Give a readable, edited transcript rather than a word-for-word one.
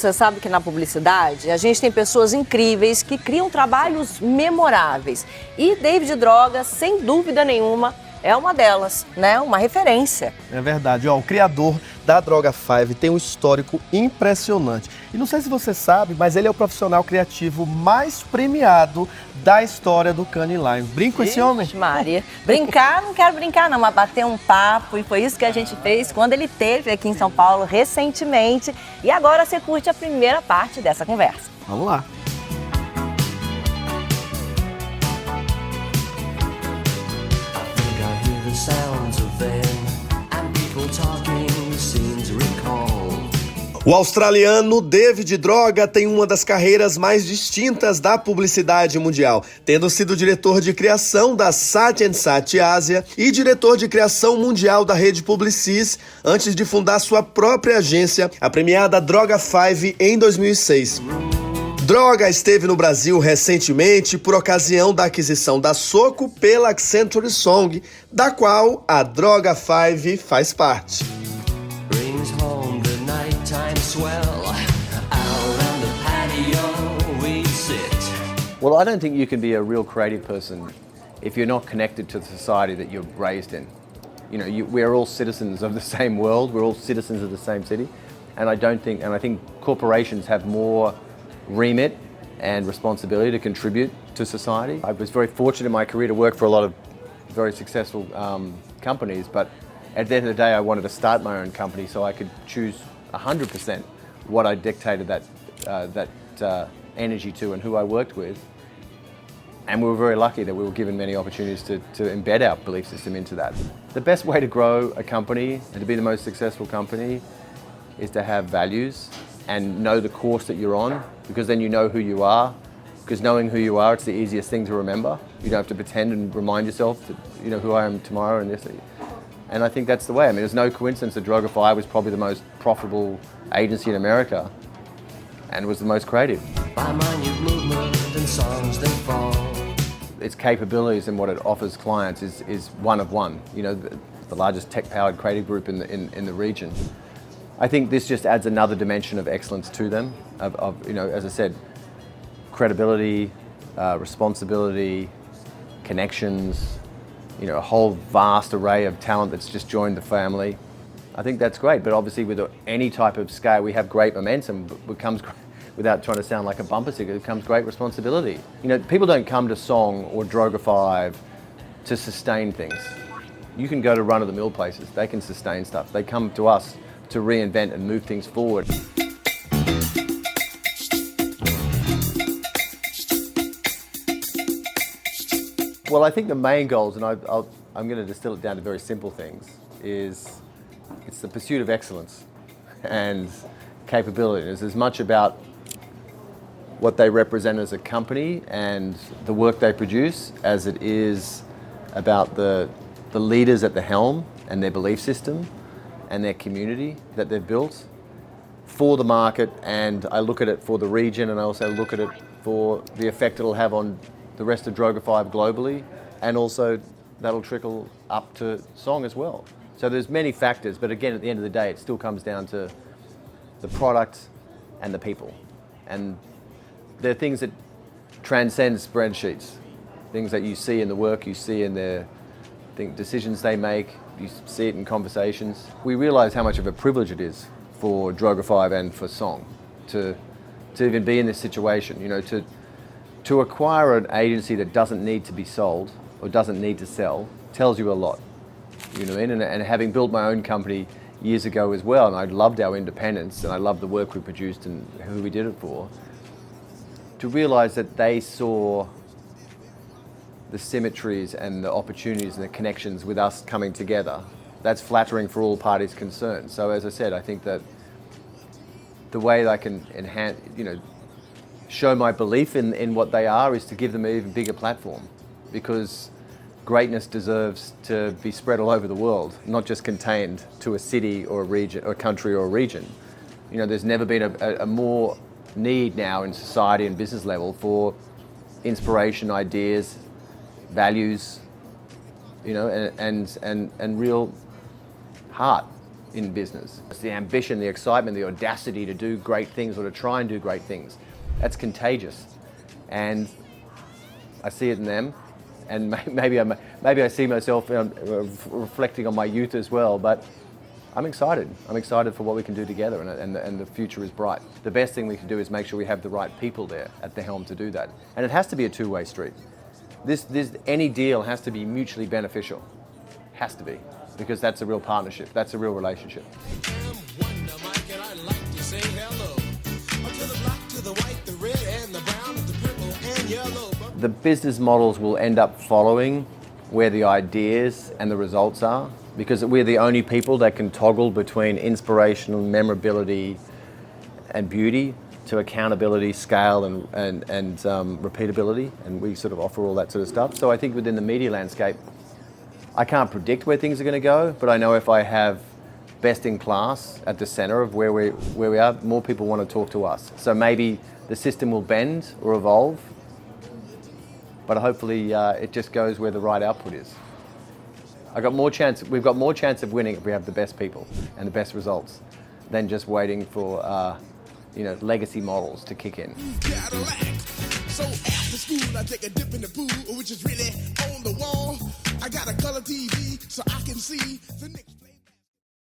Você sabe que na publicidade a gente tem pessoas incríveis que criam trabalhos memoráveis. E David Droga, sem dúvida nenhuma, é uma delas, né? Uma referência. É verdade, o criador da Droga5 tem um histórico impressionante. E não sei se você sabe, mas ele é o profissional criativo mais premiado da história do Cannes Live. Brinca com esse homem? Maria, brincar, não quero brincar não, mas bater um papo, e foi isso que a gente fez quando ele esteve aqui em São Paulo recentemente. E agora você curte a primeira parte dessa conversa. Vamos lá. O australiano David Droga tem uma das carreiras mais distintas da publicidade mundial, tendo sido diretor de criação da Saatchi Ásia e diretor de criação mundial da rede Publicis, antes de fundar sua própria agência, a premiada Droga5, em 2006. Droga esteve no Brasil recentemente por ocasião da aquisição da Soco pela Accenture Song, da qual a Droga5 faz parte. Well, I don't think you can be a real creative person if you're not connected to the society that you're raised in. You know, we're all citizens of the same world, we're all citizens of the same city, and I think corporations have more remit and responsibility to contribute to society. I was very fortunate in my career to work for a lot of very successful companies, but at the end of the day I wanted to start my own company so I could choose 100% what I dictated that energy to and who I worked with. And we were very lucky that we were given many opportunities to embed our belief system into that. The best way to grow a company and to be the most successful company is to have values and know the course that you're on, because then you know who you are. Because knowing who you are, it's the easiest thing to remember. You don't have to pretend and remind yourself that you know who I am tomorrow and this. And I think that's the way. I mean, there's no coincidence that Droga5 was probably the most profitable agency in America and was the most creative. Its capabilities and what it offers clients is one of one. You know, the largest tech-powered creative group in the region. I think this just adds another dimension of excellence to them. Of you know, as I said, credibility, responsibility, connections. You know, a whole vast array of talent that's just joined the family. I think that's great, but obviously with any type of scale, we have great momentum, but comes, without trying to sound like a bumper sticker, it comes great responsibility. You know, people don't come to Song or Droga5 to sustain things. You can go to run-of-the-mill places, they can sustain stuff. They come to us to reinvent and move things forward. Well, I think the main goals, and I'm going to distill it down to very simple things, it's the pursuit of excellence and capability. It's as much about what they represent as a company and the work they produce as it is about the leaders at the helm and their belief system and their community that they've built for the market. And I look at it for the region, and I also look at it for the effect it'll have on the rest of Droga5 globally, and also that'll trickle up to Song as well. So there's many factors, but again, at the end of the day, it still comes down to the product and the people. And they're things that transcend spreadsheets, things that you see in the work, you see in their decisions they make, you see it in conversations. We realise how much of a privilege it is for Droga5 and for Song to even be in this situation, you know, to acquire an agency that doesn't need to be sold or doesn't need to sell tells you a lot. You know what I mean? And having built my own company years ago as well, and I loved our independence and I loved the work we produced and who we did it for, to realise that they saw the symmetries and the opportunities and the connections with us coming together, that's flattering for all parties concerned. So as I said, I think that the way that I can enhance, you know, show my belief in what they are is to give them an even bigger platform, because greatness deserves to be spread all over the world, not just contained to a city or a region or a country or a region. You know, there's never been a more need now in society and business level for inspiration, ideas, values, you know, and real heart in business. It's the ambition, the excitement, the audacity to do great things or to try and do great things. That's contagious. And I see it in them. And maybe I see myself reflecting on my youth as well, but I'm excited. I'm excited for what we can do together, and the future is bright. The best thing we can do is make sure we have the right people there at the helm to do that. And it has to be a two-way street. Any deal has to be mutually beneficial. Has to be, because that's a real partnership. That's a real relationship. The business models will end up following where the ideas and the results are, because we're the only people that can toggle between inspirational memorability and beauty to accountability, scale, and repeatability, and we sort of offer all that sort of stuff. So I think within the media landscape, I can't predict where things are going to go, but I know if I have best in class at the center of where we are, more people want to talk to us. So maybe the system will bend or evolve, but hopefully it just goes where the right output is. We've got more chance of winning if we have the best people and the best results than just waiting for legacy models to kick in. So after school, I take a dip in the pool, which is really